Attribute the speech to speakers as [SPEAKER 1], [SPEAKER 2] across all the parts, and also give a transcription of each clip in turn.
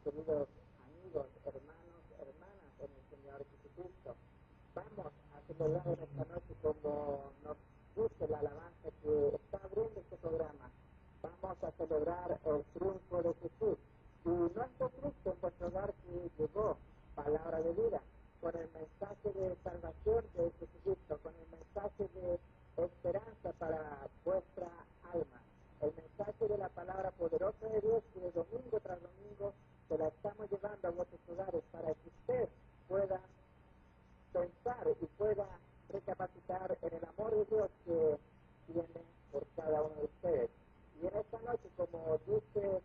[SPEAKER 1] queridos amigos, hermanos, hermanas en el Señor Jesucristo. Vamos a celebrar en esta noche como nos dice la alabanza que está abriendo este programa. Vamos a celebrar el triunfo de Jesús. Y no esté triste en vuestro hogar que llegó palabra de vida, con el mensaje de salvación de Jesucristo, con el mensaje de esperanza para vuestra alma, el mensaje de la palabra poderosa de Dios que de domingo tras domingo se la estamos llevando a vuestros hogares para que usted pueda pensar y pueda recapacitar en el amor de Dios que tiene por cada uno de ustedes. Y en esta noche, como dice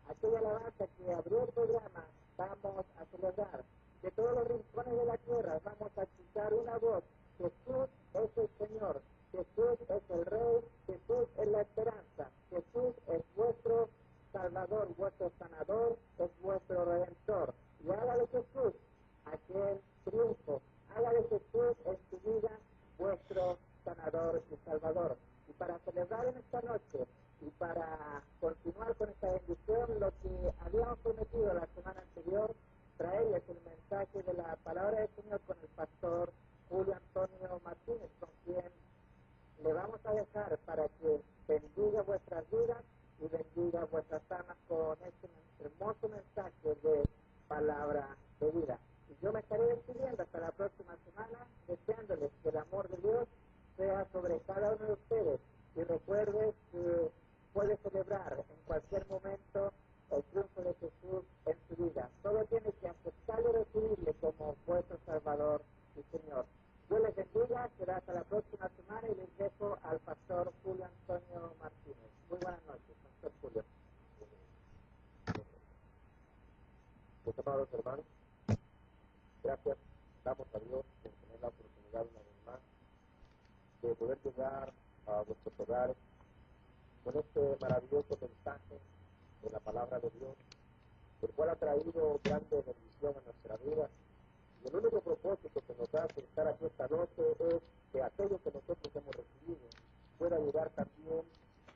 [SPEAKER 1] aquella alabanza que abrió el programa, vamos a celebrar de todos los rincones de la tierra, vamos a escuchar una voz: Jesús es el Señor, Jesús es el Rey, Jesús es la esperanza, Jesús es vuestro Salvador, vuestro sanador, es vuestro Redentor. Y haga de Jesús aquel triunfo, haga de Jesús en su vida vuestro sanador y salvador. Y para celebrar en esta noche y para continuar con esta bendición, lo que habíamos prometido la semana anterior, traerles el mensaje de la palabra del Señor con el pastor Julio Antonio Martínez, con quien le vamos a dejar para que bendiga vuestras vidas y bendiga vuestras almas con este hermoso mensaje de palabra de vida. Y yo me estaré despidiendo hasta la próxima semana, deseándoles que el amor de Dios sea sobre cada uno de ustedes. Y recuerde que puede celebrar en cualquier momento el triunfo de Jesús en su vida. Solo tiene que aceptarlo y recibirle como vuestro Salvador y Señor. Dios les bendiga, será hasta la próxima semana y les dejo al pastor Julio Antonio Martínez. Muy buenas noches, pastor Julio.
[SPEAKER 2] Mis amados hermanos, gracias damos a Dios por tener la oportunidad una vez más de poder llegar a vuestros hogares con este maravilloso mensaje de la palabra de Dios, el cual ha traído grande bendición a nuestra vida. Y el único propósito que nos hace estar aquí esta noche es que aquello que nosotros hemos recibido pueda llegar también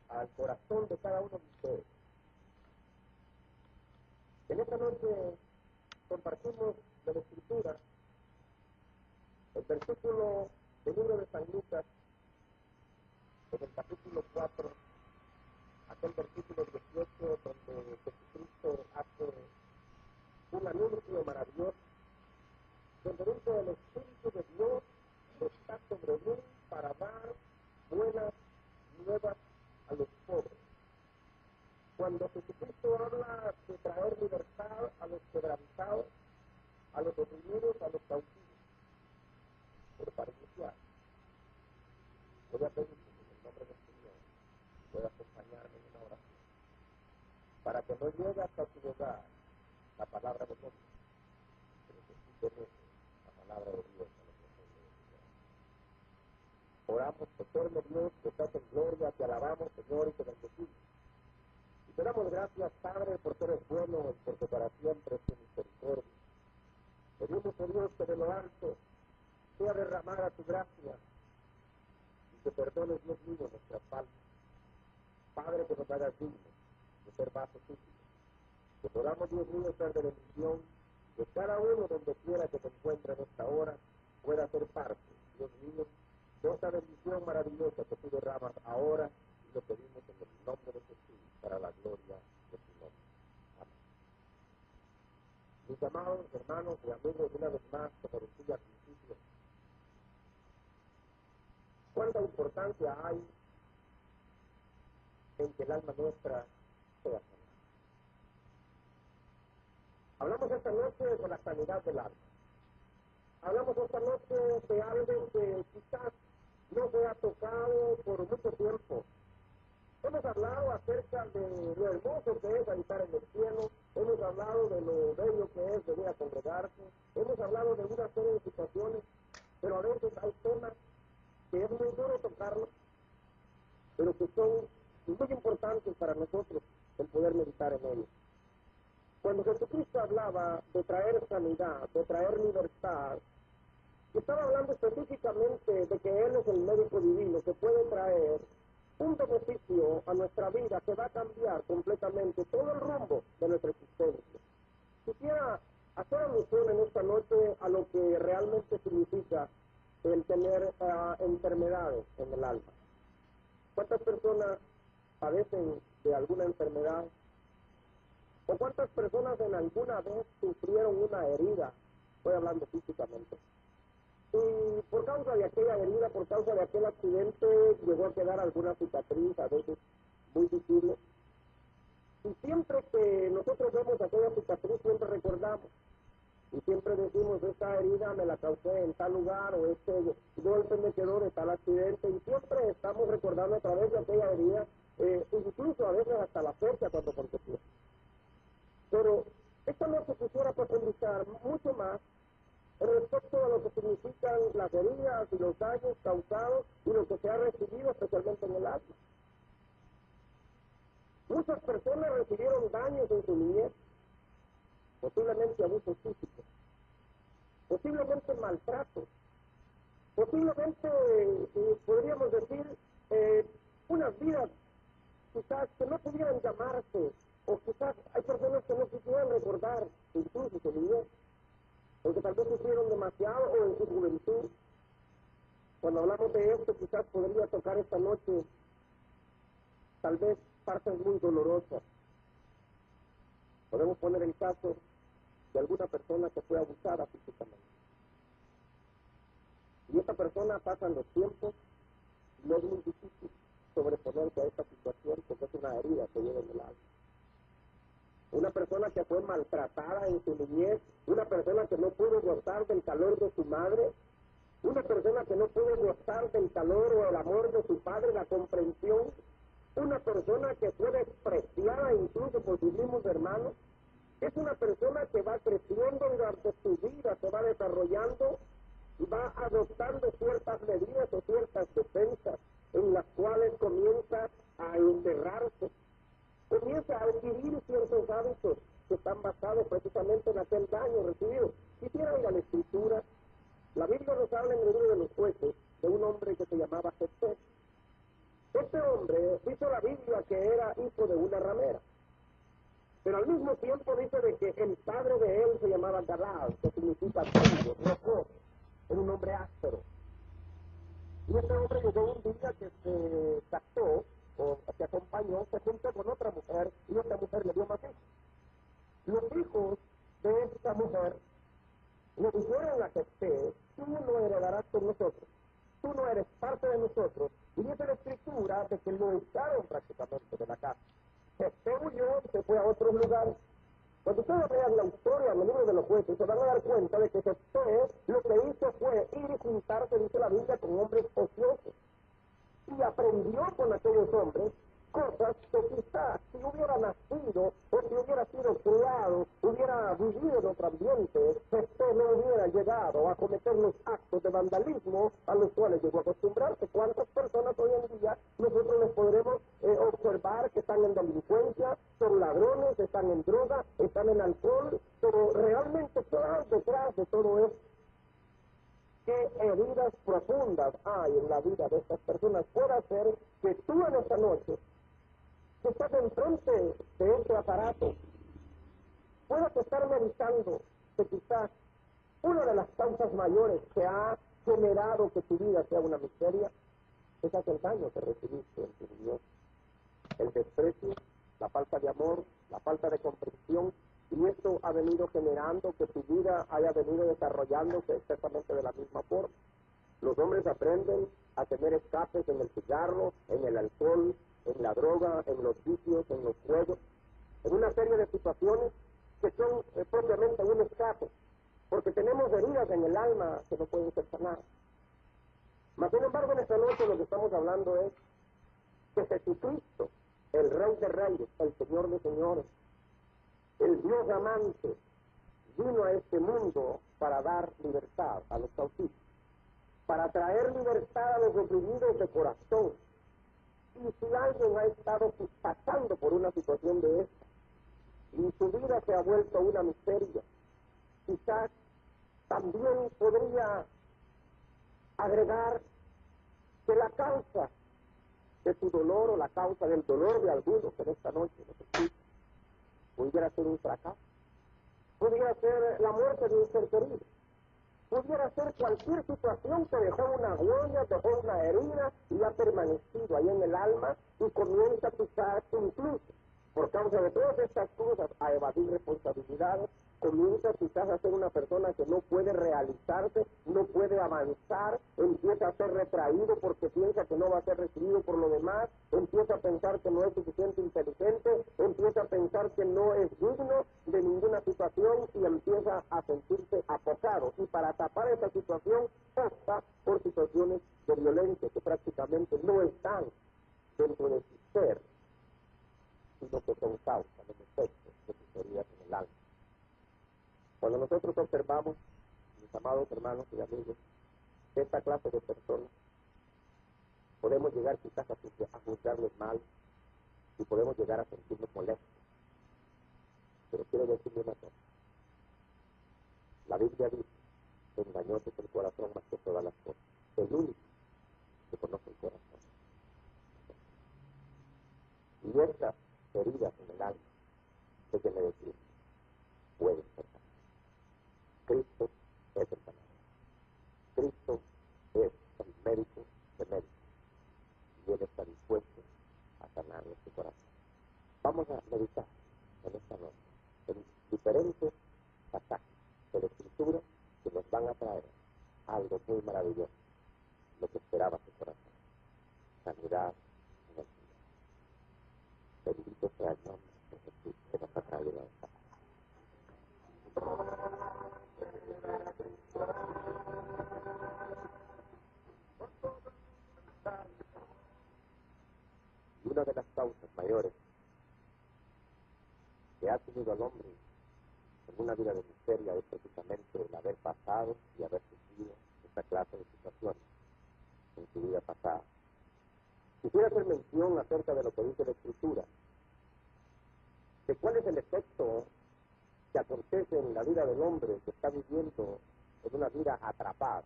[SPEAKER 2] al corazón de cada uno de ustedes. En esta noche compartimos de la Escritura el versículo del libro de San Lucas, en el capítulo 4, aquel versículo 18, donde Jesucristo hace un anuncio maravilloso, donde dice: el Espíritu de Dios está sobre mí para dar buenas nuevas a los pobres. Cuando Jesucristo habla de traer libertad a los quebrantados, a los oprimidos, a los cautivos, pero para iniciar, voy a pedirte en el nombre del Señor que pueda acompañarme en una oración, para que no llegue hasta tu hogar la palabra de Dios, pero que sí conoce la palabra de Dios a los que son de Dios. Oramos, eterno Dios, que estás en gloria, te alabamos, Señor, y te bendecimos. Y te damos gracias, Padre, porque eres bueno y porque para siempre es tu misericordia. Pedimos, oh Dios, que de lo alto sea derramada tu gracia y que perdones, Dios mío, nuestras faltas. Padre, que nos hagas dignos de ser vasos útiles, que podamos, Dios mío, ser de bendición, que cada uno donde quiera que se encuentre en esta hora pueda ser parte, Dios mío, de esta bendición maravillosa que tú derramas ahora, y lo pedimos en el nombre de Jesús, para la gloria de tu nombre. Amén. Mis amados hermanos y amigos, una vez más, como decía al principio, cuánta importancia hay en que el alma nuestra sea sana. Hablamos esta noche de la sanidad del alma. Hablamos esta noche de algo que quizás no se ha tocado por mucho tiempo. Hemos hablado acerca de lo hermoso que es habitar en el cielo, hemos hablado de lo bello que es venir a congregarse, hemos hablado de una serie de situaciones, pero a veces hay temas que es muy duro tocarlos, pero que son muy importantes para nosotros el poder meditar en ellos. Cuando Jesucristo hablaba de traer sanidad, de traer libertad, estaba hablando específicamente de que Él es el médico divino que puede traer un beneficio a nuestra vida que va a cambiar completamente todo el rumbo de nuestra existencia. realmente significa el tener enfermedades en el alma. ¿Cuántas personas padecen de alguna enfermedad? ¿O cuántas personas en alguna vez sufrieron una herida? Estoy hablando físicamente. Y por causa de aquella herida, por causa de aquel accidente, llegó a quedar alguna cicatriz, a veces muy visible. Y siempre que nosotros vemos aquella cicatriz, siempre recordamos. Y siempre decimos, esta herida me la causé en tal lugar, o este golpe me quedó de tal accidente. Y siempre estamos recordando a través de aquella herida, incluso a veces hasta la fecha cuando aconteció. Pero esta noche quisiera profundizar mucho más respecto a lo que significan las heridas y los daños causados y lo que se ha recibido especialmente en el alma. Muchas personas recibieron daños en su niñez, posiblemente abusos físicos, posiblemente maltrato, posiblemente, podríamos decir, unas vidas quizás que no pudieran llamarse, o quizás hay personas que no quisieran recordar incluso su niñez, porque tal vez sufrieron demasiado o en su juventud. Cuando hablamos de esto, quizás podría tocar esta noche tal vez partes muy dolorosas. Podemos poner el caso de alguna persona que fue abusada físicamente. Y esta persona pasan los tiempos y no es muy difícil sobreponerse a esta situación porque es una herida que lleva en el alma. Una persona que fue maltratada en su niñez, una persona que no pudo gozar del calor de su madre, una persona que no pudo gozar del calor o el amor de su padre, la comprensión, una persona que fue despreciada incluso por sus mismos hermanos, es una persona que va creciendo durante su vida, se va desarrollando y va adoptando ciertas medidas o ciertas defensas en las cuales comienza a encerrarse, comienza a adquirir ciertos hábitos que están basados precisamente en aquel daño recibido. Quisiera ir a la Escritura. La Biblia nos habla en el libro de los Jueces de un hombre que se llamaba Jefté. Este hombre dice la Biblia que era hijo de una ramera, pero al mismo tiempo dice de que el padre de él se llamaba Galad, que significa trigo, rocoso, era un hombre áspero. Y este hombre llegó un día que se casó, o se acompañó, se juntó con otra mujer, y otra mujer le dio más hijos. Los hijos de esta mujer le dijeron a Jefté, tú no heredarás con nosotros, tú no eres parte de nosotros, y dice la Escritura de que lo echaron prácticamente de la casa. Jefté huyó y se fue a otros lugares. Cuando ustedes vean la historia en el libro de los Jueces, se van a dar cuenta de que Jefté lo que hizo fue ir y juntarse, dice la Biblia, con hombres ociosos. Y aprendió con aquellos hombres cosas que quizás si hubiera nacido o si hubiera sido criado, hubiera vivido en otro ambiente, Jefté no hubiera llegado a cometer los actos de vandalismo a los cuales llegó a acostumbrarse. ¿Cuántas personas hoy en día nosotros les podremos observar que están en delincuencia, son ladrones, están en droga, están en alcohol, pero realmente qué hay detrás de todo esto? ¿Qué heridas profundas hay en la vida de estas personas? Puede ser que tú en esta noche, que estás enfrente de este aparato, puedas estar meditando que quizás una de las causas mayores que ha generado que tu vida sea una miseria es aquel daño que recibiste en tu niñez. El desprecio, la falta de amor, la falta de comprensión, y esto ha venido generando que tu vida haya venido desarrollándose exactamente de la misma forma. Los hombres aprenden a tener escapes en el cigarro, en el alcohol, en la droga, en los vicios, en los juegos, en una serie de situaciones que son propiamente un escape, porque tenemos heridas en el alma que no pueden ser sanadas. Mas, sin embargo, en esta noche lo que estamos hablando es que Jesucristo, el Rey de Reyes, el Señor de Señores, el Dios amante, vino a este mundo para dar libertad a los cautivos, para traer libertad a los oprimidos de corazón. Y si alguien ha estado pasando por una situación de esta, y su vida se ha vuelto una miseria, quizás también podría agregar que la causa de su dolor o la causa del dolor de algunos en esta noche nos escucha, pudiera ser un fracaso, pudiera ser la muerte de un ser querido, pudiera ser cualquier situación que dejó una huella, dejó una herida y ha permanecido ahí en el alma y comienza quizás incluso por causa de todas estas cosas a evadir responsabilidades, comienza quizás a ser una persona que no puede realizarse, no puede avanzar, empieza a ser retraído porque piensa que no va a ser recibido por lo demás, empieza a pensar que no es suficiente inteligente, empieza a pensar que no es digno de ninguna situación y empieza a sentirse apocado. Y para tapar esa situación opta por situaciones de violencia que prácticamente no están dentro de su ser, sino que son causa de efectos de sus heridas en el alma. Cuando nosotros observamos, mis amados hermanos y amigos, esta clase de personas, podemos llegar quizás a juzgarles mal y podemos llegar a sentirnos molestos. Pero quiero decirle una cosa. La Biblia dice, engañoso es el corazón más que todas las cosas. El único que conoce el corazón. Y estas heridas en el alma, déjenme decir, pueden ser sanadas. Cristo es el sanador. Cristo es el médico de médicos. Y Él está dispuesto a sanar nuestro corazón. Vamos a meditar en esta noche en diferentes pasajes de la Escritura que nos van a traer algo muy maravilloso, lo que esperaba su corazón. Sanidad en el Señor. Bendito sea el nombre de Jesús que nos ha traído a esta. Y una de las causas mayores que ha tenido al hombre en una vida de miseria es precisamente el haber pasado y haber sufrido esta clase de situaciones en su vida pasada. Quisiera hacer mención acerca de lo que dice la Escritura, de cuál es el efecto que acontece en la vida del hombre que está viviendo en una vida atrapada.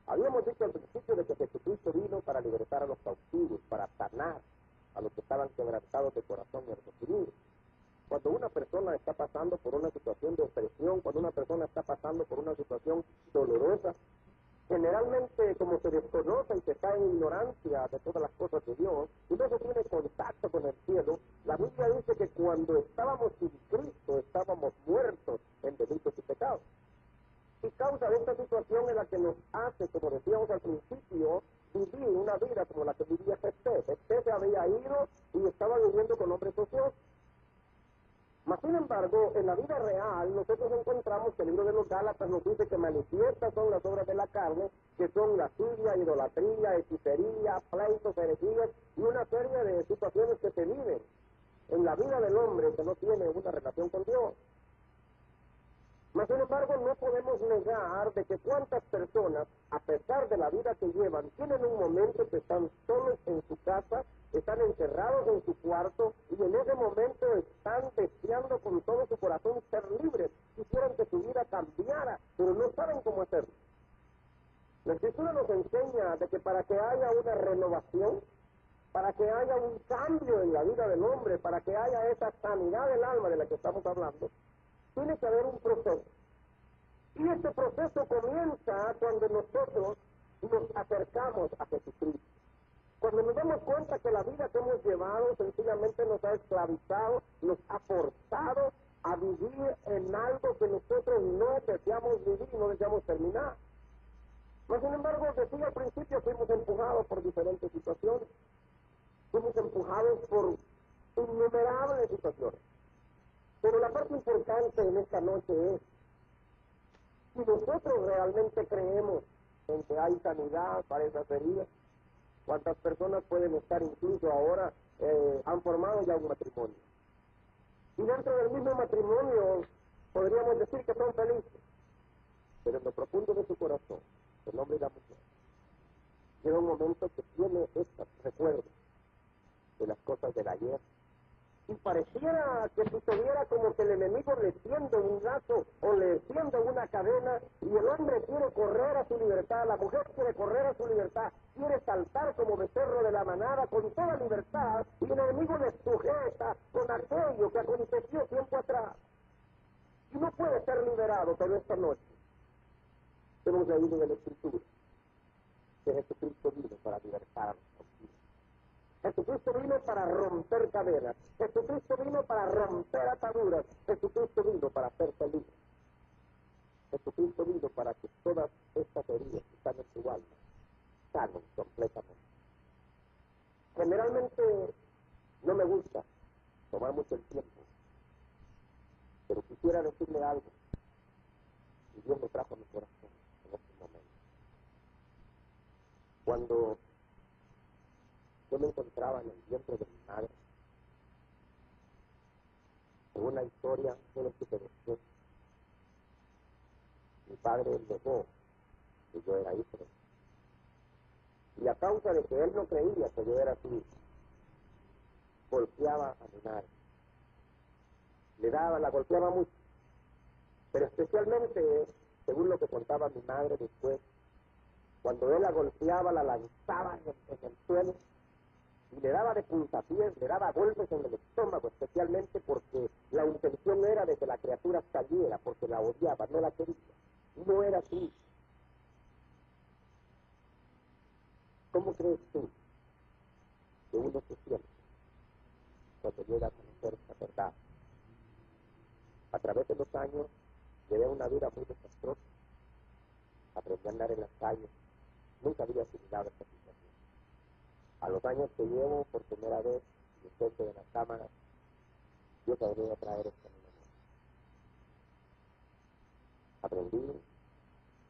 [SPEAKER 2] Habíamos dicho al principio de que Jesucristo vino para libertar a los cautivos, para sanar a los que estaban quebrantados de corazón y reprimidos. Cuando una persona está pasando por una situación de opresión, cuando una persona está pasando por una situación dolorosa, generalmente como se desconoce y se está en ignorancia de todas las cosas de Dios y no se tiene contacto con el cielo, la Biblia dice que cuando estábamos sin Cristo estábamos muertos en delitos y pecados. Y causa de esta situación es la que nos hace, como decíamos al principio, vivir una vida como la que vivía Jefté. Jefté se había ido y estaba viviendo con hombres ociosos. Mas, sin embargo, en la vida real, nosotros encontramos que el libro de los Gálatas nos dice que manifiestas son las obras de la carne, que son lascivia, idolatría, hechicería, pleitos, herejías y una serie de situaciones que se viven en la vida del hombre que no tiene una relación con Dios. Mas, sin embargo, no podemos negar de que cuántas personas, a pesar de la vida que llevan, tienen un momento que están solos en su casa, están encerrados en su cuarto y en ese momento están deseando con todo su corazón ser libres, quisieran que su vida cambiara, pero no saben cómo hacerlo. La Escritura nos enseña de que para que haya una renovación, para que haya un cambio en la vida del hombre, para que haya esa sanidad del alma de la que estamos hablando, tiene que haber un proceso. Y este proceso comienza cuando nosotros nos acercamos a Jesucristo. Cuando nos damos cuenta que la vida que hemos llevado sencillamente nos ha esclavizado, nos ha forzado a vivir en algo que nosotros no deseamos vivir y no deseamos terminar. Mas, sin embargo, decía al principio, fuimos empujados por diferentes situaciones. Fuimos empujados por innumerables situaciones. Pero la parte importante en esta noche es, si nosotros realmente creemos en que hay sanidad para esas heridas, ¿cuántas personas pueden estar incluso ahora, han formado ya un matrimonio? Y dentro del mismo matrimonio podríamos decir que son felices, pero en lo profundo de su corazón, el hombre y la mujer, llega un momento que tiene estos recuerdos de las cosas del ayer, y pareciera que sucediera como que el enemigo le tiende un lazo o le tiende una cadena y el hombre quiere correr a su libertad, la mujer quiere correr a su libertad, quiere saltar como becerro de la manada con toda libertad y el enemigo le sujeta con aquello que aconteció tiempo atrás y no puede ser liberado, pero esta noche Hemos leído en la Escritura que Jesucristo vino para libertar a los cautivos. Jesucristo vino para romper cadenas. Jesucristo vino para romper ataduras. Jesucristo vino para hacer feliz. Jesucristo vino para que todas estas heridas que están en tu alma sanen completamente. Generalmente no me gusta tomar mucho el tiempo, pero quisiera decirle algo, y Dios me trajo a mi corazón en este momento. Cuando yo me encontraba en el vientre de mi madre, en una historia solo supe después, mi padre negó que yo era hijo de él. Y a causa de que él no creía que yo era su hijo, golpeaba a mi madre. La golpeaba mucho. Pero especialmente, según lo que contaba mi madre después, cuando él la golpeaba, la lanzaba en el suelo y le daba de puntapiés, le daba golpes en el estómago, especialmente porque la intención era de que la criatura cayera, porque la odiaba, no la quería. No era así. ¿Cómo crees tú que uno se siente cuando llega a conocer esta verdad? A través de los años, llevé una vida muy desastrosa. Aprendí a andar en las calles. Nunca había asimilado esta situación. A los años que llevo, por primera vez, después de las cámaras, Dios ha venido a traer esto a mi memoria. Aprendí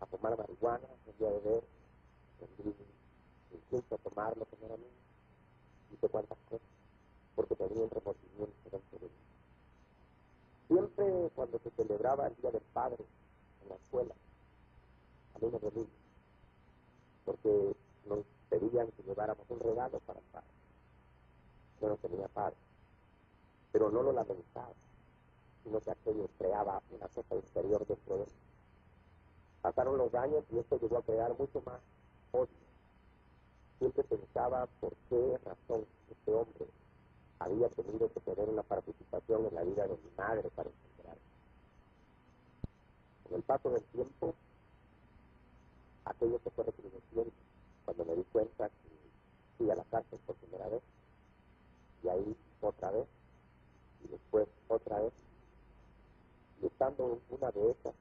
[SPEAKER 2] a fumar marihuana, aprendí a beber, aprendí incluso a tomar lo que no era mío. Hice cuantas cosas, porque tenía un remordimiento dentro de mí. Siempre cuando se celebraba el Día del Padre en la escuela, a mí me dolía, porque nos pedían que lleváramos un regalo para el padre. Yo no tenía padre, pero no lo lamentaba, sino que aquello creaba una cosa interior dentro de mí. Pasaron los años y esto llegó a crear mucho más odio. Siempre pensaba por qué razón este hombre había tenido que tener una participación en la vida de mi madre para encontrar. Con el paso del tiempo, aquello se fue recrudeciendo cuando me di cuenta que fui a la cárcel por primera vez, y ahí otra vez, y después otra vez, y estando una de esas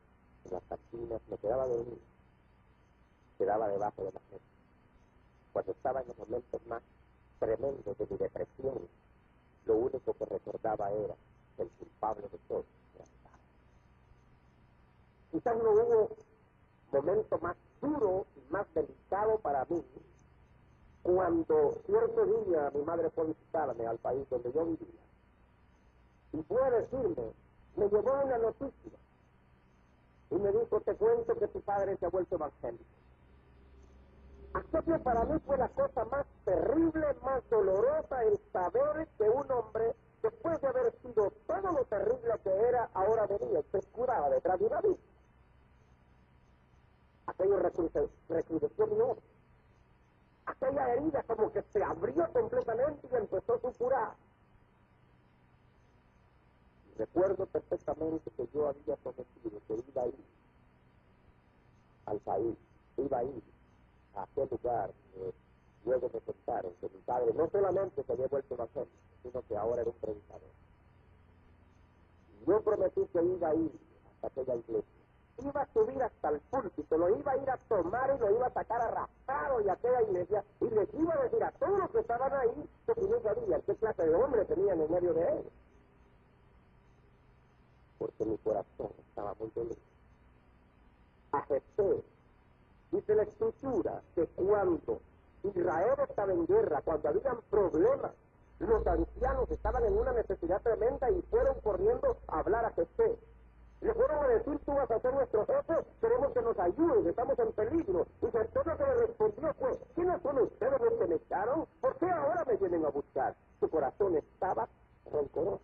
[SPEAKER 2] en las cantinas, me quedaba dormido, quedaba debajo de la mesa. Cuando estaba en los momentos más tremendos de mi depresión, lo único que recordaba era el culpable de todo. Quizás no hubo momento más duro y más delicado para mí cuando cierto día mi madre fue a visitarme al país donde yo vivía y fue a decirme, me llevó una noticia y me dijo, te cuento que tu padre se ha vuelto evangélico. Aquello para mí fue la cosa más terrible, más dolorosa, el saber que un hombre, después de haber sido todo lo terrible que era, ahora venía y se escudaba detrás de una vida. Aquello recrudeció mi odio. Aquella herida como que se abrió completamente y empezó a supurar. Recuerdo perfectamente que yo había prometido que iba a ir al país, iba a ir a aquel lugar que luego me contaron que mi padre no solamente se había vuelto evangélico, sino que ahora era un predicador. Yo prometí que iba a ir hasta aquella iglesia. Iba a subir hasta el púlpito, lo iba a ir a tomar y lo iba a sacar arrastrado de aquella iglesia y les iba a decir a todos los que estaban ahí que no sabían qué clase de hombre tenían en medio de ellos. Porque mi corazón estaba muy dolido. Acepté. Dice la Escritura que cuando Israel estaba en guerra, cuando habían problemas, los ancianos estaban en una necesidad tremenda y fueron corriendo a hablar a Jefté. Le fueron a decir, tú vas a ser nuestro jefe, queremos que nos ayudes, estamos en peligro. Y Jefté lo que le respondió fue, ¿quiénes son ustedes los que me echaron? ¿Por qué ahora me vienen a buscar? Su corazón estaba rencoroso.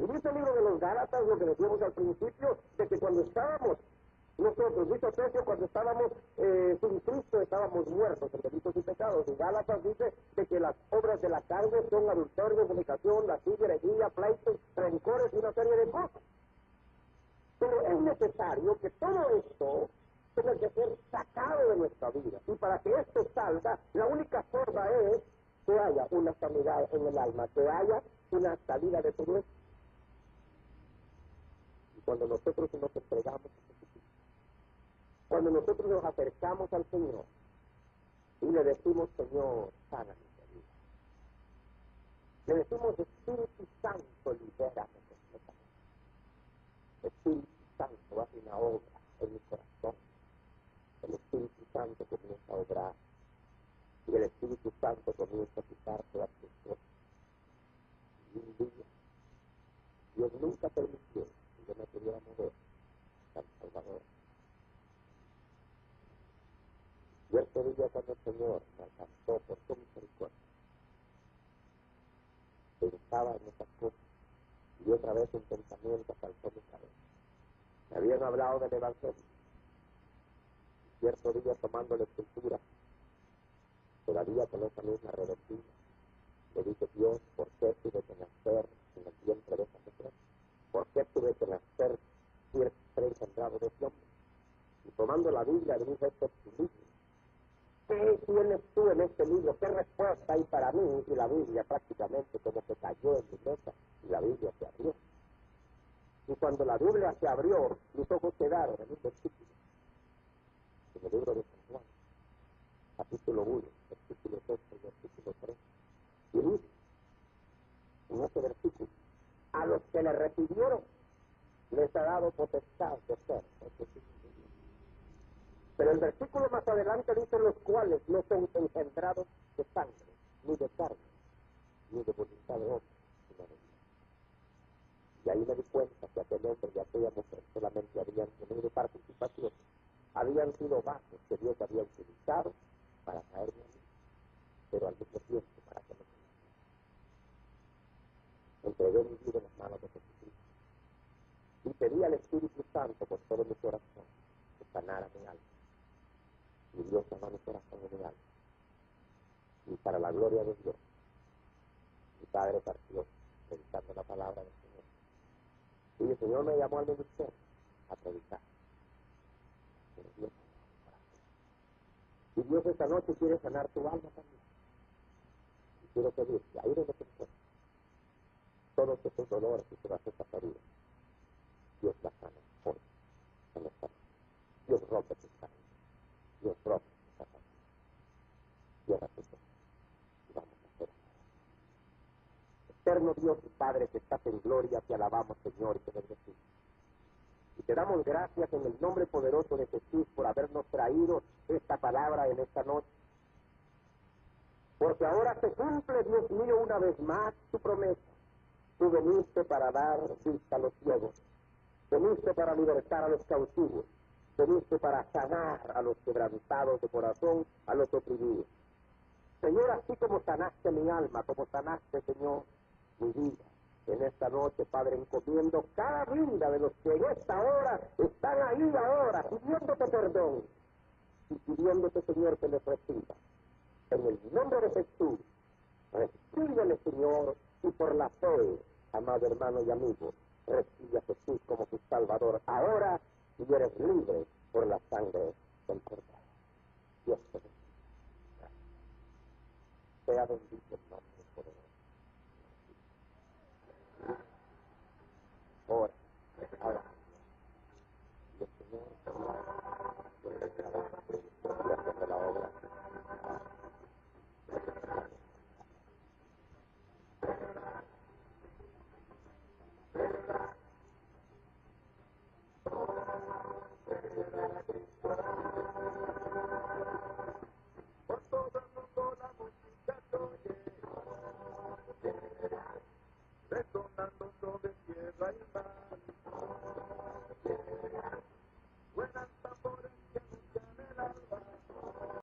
[SPEAKER 2] Y dice el libro de los Gálatas, lo que decíamos al principio, de que cuando estábamos nosotros, dice Efesios, cuando estábamos sin Cristo, estábamos muertos en delitos y pecados. Y Gálatas dice de que las obras de la carne son adulterio, fornicación, lascivia, herejía, pleitos, rencores y una serie de cosas. Pero es necesario que todo esto tiene que ser sacado de nuestra vida. Y para que esto salga, la única forma es que haya una sanidad en el alma, que haya una salida de todo esto. Y cuando nosotros nos entregamos a Jesucristo, cuando nosotros nos acercamos al Señor y le decimos, Señor, sana mi vida, le decimos, Espíritu Santo, libérame completamente. Espíritu Santo, haz una obra en mi corazón. El Espíritu Santo comienza a obrar y el Espíritu Santo comienza a quitar todas tus cosas. Y un día, Dios nunca permitió que yo me pudiera mover al Salvador. Cierto día cuando el Señor me alcanzó por su misericordia, pensaba en esas cosas y otra vez un pensamiento saltó mi cabeza. Me habían hablado del Evangelio. Cierto día, tomando la Escritura, todavía con esa misma revertida, le dije, Dios, ¿por qué tuve que nacer en el vientre de esa mujer? ¿Por qué tuve que nacer ser engendrado de ese hombre? Y tomando la Biblia, le dije, este es tu libro. ¿Qué tienes tú en este libro? ¿Qué respuesta hay para mí? Y la Biblia prácticamente como que cayó en mi mesa y la Biblia se abrió. Y cuando la Biblia se abrió, mis ojos quedaron en un versículo, en el libro de San Juan, capítulo 1, versículo 2 y versículo 3. Y dice, en ese versículo, a los que le recibieron, les ha dado potestad de ser. Pero el versículo más adelante dice, los cuales no son engendrados de sangre, ni de carne, ni de voluntad de hombre, sino de Dios. Y ahí me di cuenta que aquel hombre y aquella mujer solamente habían tenido participación, habían sido vasos que Dios había utilizado para traerme a mí, pero al mismo tiempo para que me entregué mi vida en las manos de Jesucristo. Y pedí al Espíritu Santo con todo mi corazón que sanara mi alma. Y Dios sanó mi corazón y mi alma. Y para la gloria de Dios, mi Padre partió predicando la palabra del Señor. Y el Señor me llamó al ministerio a predicar. Pero Dios sanó mi corazón. Y Dios esta noche quiere sanar tu alma también. Y quiero pedirte, ahí donde te encuentres, todos esos dolores y todas esas heridas, Dios la sana hoy, en esta noche. Dios rompe tus cadenas. Dios rompe tus cadenas. Cierra tus ojos y vamos a hacer. Eterno Dios y Padre que estás en gloria, te alabamos, Señor, y te bendecimos. Y te damos gracias en el nombre poderoso de Jesús por habernos traído esta palabra en esta noche. Porque ahora se cumple, Dios mío, una vez más tu promesa. Tú veniste para dar vista a los ciegos. Veniste para libertar a los cautivos. Veniste para sanar a los quebrantados de corazón, a los oprimidos. Señor, así como sanaste mi alma, como sanaste, Señor, mi vida, en esta noche, Padre, encomiendo cada vida de los que en esta hora están ahí ahora, pidiéndote perdón y pidiéndote, Señor, que les reciba. En el nombre de Jesús, recíbele, Señor, y por la fe, amado hermano y amigo, recibe a Jesús como tu Salvador ahora y eres libre por la sangre del Cordero. Dios te bendiga. Sea bendito el nombre poderoso. Ahora, ahora.